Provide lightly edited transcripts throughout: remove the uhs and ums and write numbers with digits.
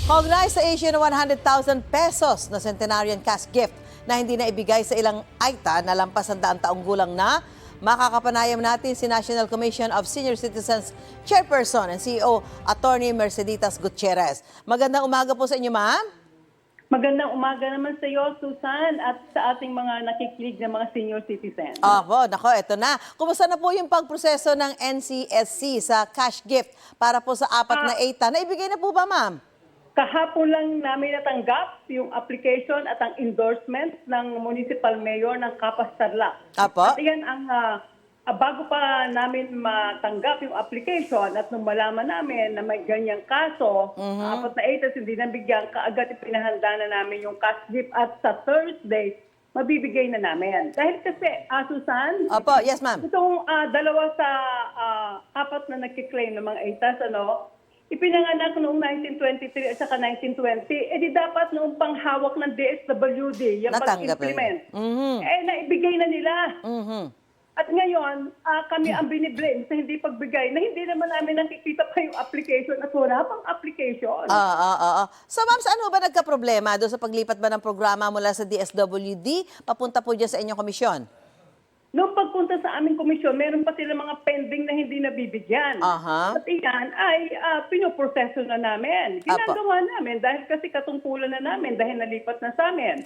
Kaugnay sa issue ng 100,000 pesos na centenarian cash gift na hindi na ibigay sa ilang AITA na lampas ang daang taong gulang na, makakapanayam natin si National Commission of Senior Citizens Chairperson and CEO Attorney Merceditas Gutierrez. Magandang umaga po sa inyo, ma'am. Magandang umaga naman sa iyo, Susan, at sa ating mga nakikinig na mga senior citizens. Nako, eto na. Kumusta na po yung pagproseso ng NCSC sa cash gift para po sa apat na AITA? Naibigay na po ba, ma'am? Kahapon lang namin natanggap yung application at ang endorsement ng Municipal Mayor ng Capas Tarlac. Apo. At yan ang bago pa namin matanggap yung application at nung malaman namin na may ganyang kaso, apat na AITAs hindi nabigyan, kaagad ipinahanda na namin yung cash gift at sa Thursday, mabibigay na namin. Dahil kasi, Susan, Opo, yes, ma'am. itong dalawa sa apat na nagkiklaim ng mga AITAs, ipinanganak noong 1923 at saka 1920, di dapat noong panghawak ng DSWD, yung Natanggap pag-implement. na. Naibigay na nila. At ngayon, kami ang biniblame sa hindi pagbigay na hindi naman namin nakikita pa yung application at wala pang application. So, ma'am, saan ho ba nagka-problema doon sa paglipat ba ng programa mula sa DSWD papunta po dyan sa inyong komisyon? Noong pagpunta sa aming komisyon, meron pa sila mga pending na hindi nabibigyan. At iyan ay pinoproseso na namin. Ginagawa namin dahil kasi katungkulan na namin dahil nalipat na sa amin.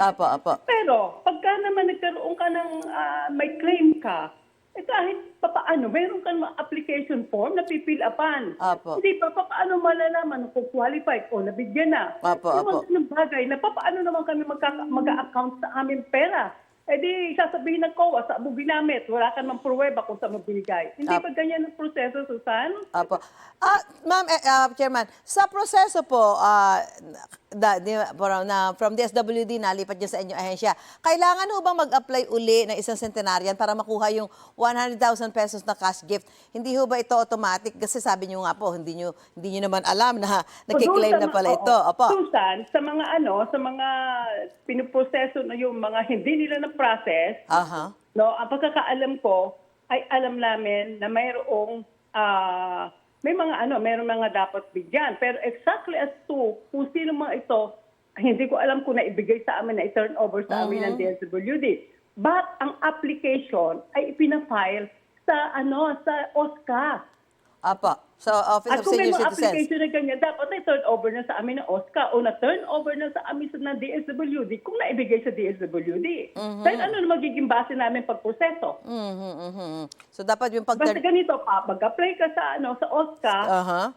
Pero pagka naman nagkaroon ka ng may claim ka, kahit papaano, meron kang application form na pipil-upan. Hindi pa papaano malalaman kung qualified o nabigyan na. Yung mga bagay na papaano naman kami mag-account sa aming pera. Sasabihin ng COA, sa mo ginamit, wala ka namang pruweba kung saan mo binigay. Hindi ba ganyan ang proseso, Susan? Ma'am, Chairman, sa proseso po, from DSWD, nalipat dyan sa inyong ahensya, kailangan ho bang mag-apply uli ng isang centenarian para makuha yung 100,000 pesos na cash gift? Hindi ho ba ito automatic? Kasi sabi nyo nga po, hindi nyo naman alam na nakiklaim na pala ito. Susan, sa mga pinuproseso na yung mga hindi nila na-process, ang pagkakaalam ko ay alam namin na mayroong mayroong mga dapat bigyan. Pero exactly as to kung sino mga ito, hindi ko alam kung naibigay sa amin, na i-turn over sa amin ng DSWD. But ang application ay ipina-file sa OSCA. So, Office of Senior Citizens. At kung may mga application na ganyan, dapat na-turn over na sa amin ng OSCA o na-turn over na sa amin ng DSWD kung naibigay sa DSWD. Dahil ano na magiging base namin pagproseso. So, dapat yung Basta ganito pa, mag-apply ka sa OSCA,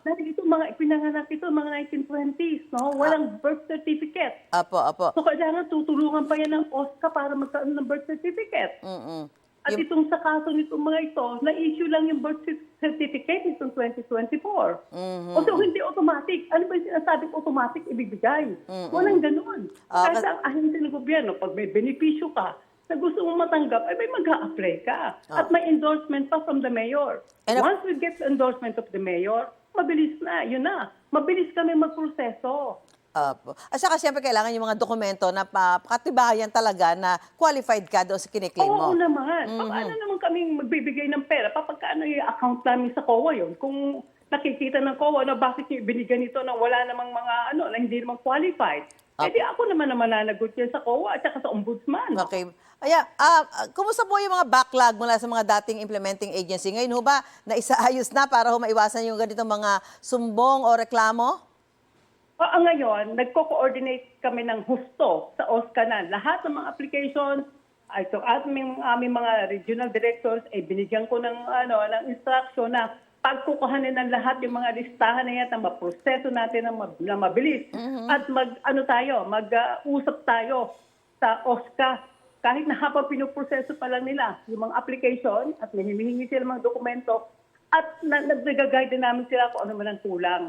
dahil ito mga ipinanganak ito, mga 1920s, walang birth certificate. So, kailangan tutulungan pa yan ng OSCA para magkaroon ng birth certificate. At itong sa kaso nitong mga ito, na-issue lang yung birth certificate itong 2024. O so, hindi automatic. Ano ba yung sinasabing automatic ibibigay? Walang ganun. Kasi ang ahensya ng gobyerno, pag may benepisyo ka, na gusto mong matanggap, ay may mag-a-apply ka. At may endorsement pa from the mayor. Once we get the endorsement of the mayor, mabilis na, yun na. Mabilis kami magproseso. At saka siyempre kailangan yung mga dokumento na katibayan talaga na qualified ka doon sa kiniklaim mo. Oo naman. Paano naman kaming magbibigay ng pera? Paano yung account namin sa COA yun? Kung nakikita ng COA na bakit yung binigyan nito na wala namang mga na hindi naman qualified. Ako naman mananagot yan sa COA at saka sa ombudsman. Okay. Kumusta po yung mga backlog mula sa mga dating implementing agency? Ngayon ho ba naisaayos na para maiwasan yung ganitong mga sumbong o reklamo? Ngayon, nagko-coordinate kami ng husto sa OSCA na. Lahat ng mga applications, aming mga regional directors, binigyan ko ng instruction na pagkukuhanin ng lahat yung mga listahan na yan na maproseso natin na mabilis. At mag-usap tayo sa OSCA. Kahit na habang pinuproseso pa lang nila yung mga application at hinihingi sila mga dokumento, at nag-guide namin sila kung ano man ang kulang.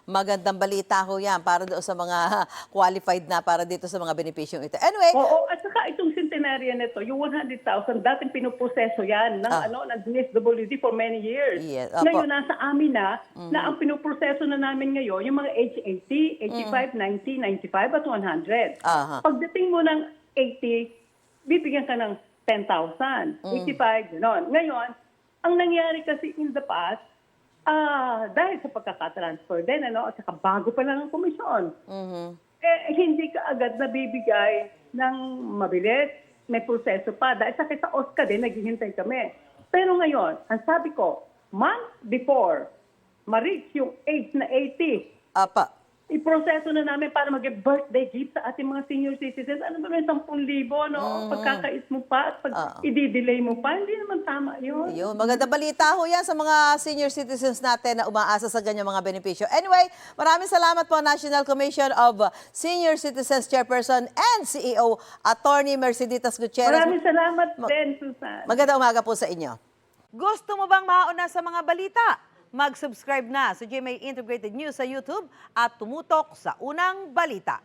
Magandang balita ho yan para doon sa mga qualified na para dito sa mga benepisyong ito. Anyway. Oo, at saka itong centenarian nito, yung 100,000, dating pinuproseso yan ng DSWD for many years. Ngayon, nasa amin na ang pinuproseso na namin ngayon, yung mga age 80, 85, 90, 95 at 100. Pagdating mo ng 80, bibigyan ka ng 10,000. 85, gano'n. Ngayon, ang nangyari kasi in the past, Dahil sa pagkakatransfer din, at saka bago pa lang ang komisyon, hindi ka agad nabibigay ng mabilis. May proseso pa. Dahil sa OSCA din, naghihintay kami. Pero ngayon, ang sabi ko, months before, ma-reach yung age na 80, Apa. iproseso na namin para mag-birthday gift sa ating mga senior citizens. Ano ba may 10,000, no? Pagkakait mo pa at i-delay mo pa, hindi naman tama yun. Yun, maganda balita ho yan sa mga senior citizens natin na umaasa sa ganyan mga benepisyo. Anyway, maraming salamat po National Commission of Senior Citizens Chairperson and CEO Attorney Merceditas Gutierrez. Maraming salamat din, Susan. Maganda umaga po sa inyo. Gusto mo bang mauna sa mga balita? Mag-subscribe na sa GMA Integrated News sa YouTube at tumutok sa unang balita.